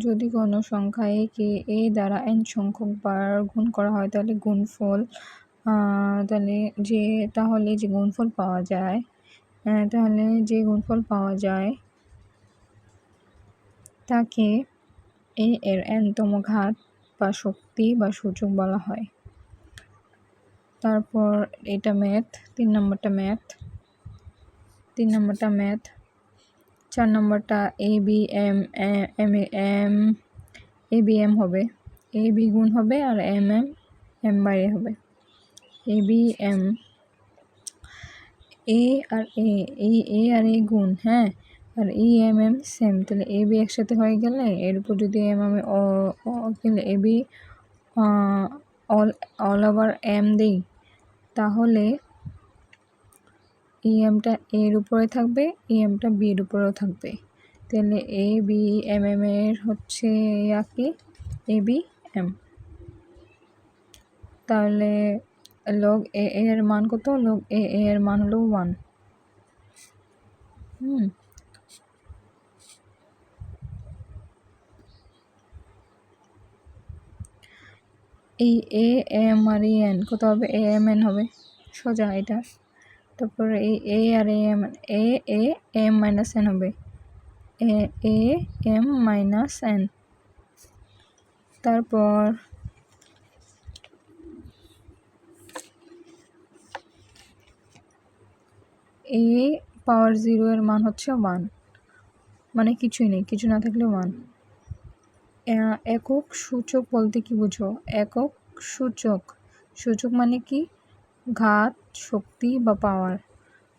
যদি কোনো সংখ্যা কে a দ্বারা n সংখ্যক বার গুণ করা হয় তাহলে যে গুণফল পাওয়া যায় তাকে a এর n-তম ঘাত বা শক্তি বা সূচক বলা হয়। তারপর এটা ম্যাথ, 3 নম্বরটা ম্যাথ। 4 নম্বরটা ABM হবে, AB গুণ হবে আর M বাইরে হবে। ABM A গুণ, হ্যাঁ, আর EMM সেম, তাহলে AB একসাথে হয়ে গেলে এর উপর যদি M আমি AB অল ওভার M দিই তাহলে EMটা A এর উপরে থাকবে, EMটা B এর উপরেও থাকবে। তাহলে ABMM এর হচ্ছে ABM। তাহলে log A এর মান কত? log A এর মান হলো 1। এই AM আর EN কত হবে? AMN হবে, সোজা এটা। তারপরে এই A আর AM মাইনাস N হবে, AM মাইনাস N। তারপর A পাওয়ার 0 এর মান হচ্ছে 1, মানে কিছুই নেই, কিছু না থাকলে 1। একক সূচক বলতে কি বুঝো? একক সূচক মানে কি? ঘাত, শক্তি বা পাওয়ার।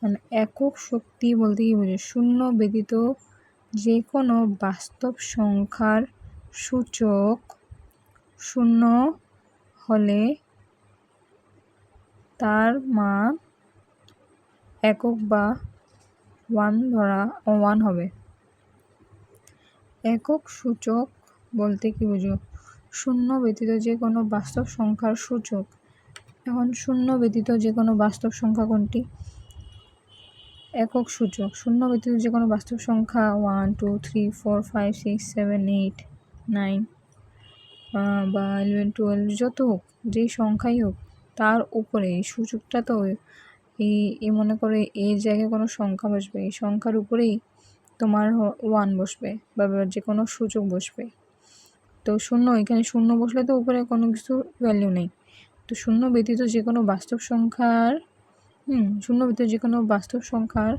মানে একক শক্তি বলতে কি বুঝো? শূন্য ব্যতীত যে কোনো বাস্তব সংখ্যার সূচক 0 হলে তার মান একক বা 1 হবে। একক সূচক বলতে কি বুঝো? শূন্য ব্যতীত যে কোনো বাস্তব সংখ্যার সূচক। এখন শূন্য ব্যতীত যে কোনো বাস্তব সংখ্যা কোনটি? একক সূচক। শূন্য ব্যতীত যে কোনো বাস্তব সংখ্যা 1 2 3 4 5 6 7 8 9 বা 11 12 যত হোক, যেই সংখ্যাই হোক, তার উপরে এই সূচকটা তো এই মনে করে এর জায়গায় কোনো সংখ্যা বসবে, এই সংখ্যার উপরেই তোমার 1 বসবে বা যে কোনো সূচক বসবে। তো এখানে শূন্য বসলে তো উপরে কোনো কিছু ভ্যালু নেই। তো শূন্য ব্যতীত যে কোনো বাস্তব সংখ্যার